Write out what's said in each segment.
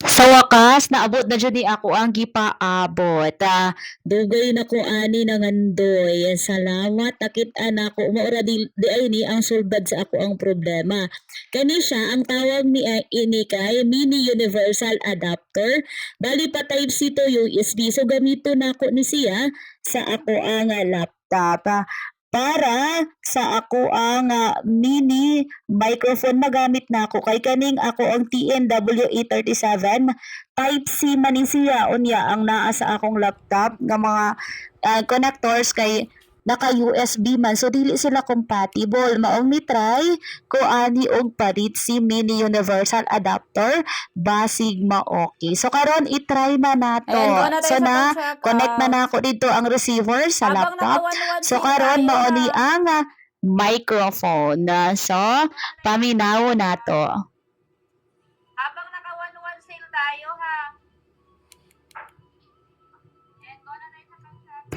Sa wakas naabot na jud ni ako ang gipaabot. Dugay na ko ani nangandoy. Salamat nakit-an nako mao ra di ay ni ang sulbad sa ako ang problema. Kani siya ang tawag ni ini kay mini universal adapter. Bali pa type C to USB. So gamiton nako ni siya sa ako ang laptop. Para sa ako ang mini microphone magamit na ako kay kaning ako ang TNW-A37 type C man ni siya unya ang naa sa akong laptop nga mga connectors kay naka USB man so dili sila compatible maong ni try ko ani og palit si mini universal adapter basig ma-okay. So karon i-try na nato. Ayan, go na tayo So sa na pag-check connect na out. nako dito ang receiver sa Habang laptop. naka-1-1 So sale karon tayo, mao ni ha? ang microphone. So paminaw nato. Habang naka-1-1 sale tayo, ha?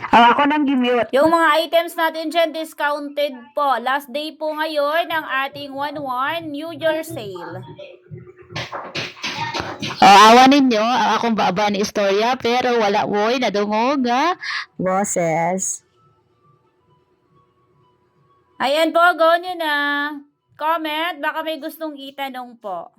Ako nang gimute. Yung mga items natin dyan, discounted po. Last day po ngayon ng ating 1-1 New Year sale. Awa ninyo ang akong baba ni istorya pero wala woy nadungog boses. Ayan po, go nyo na. Comment, baka may gustong itanong po.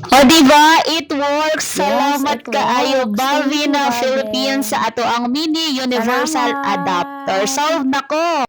O diba, it works. Salamat it kaayo works. Bavina Thank you, Philippines Bhavin. sa ato ang mini universal Salamat. adapter. Solve na ko.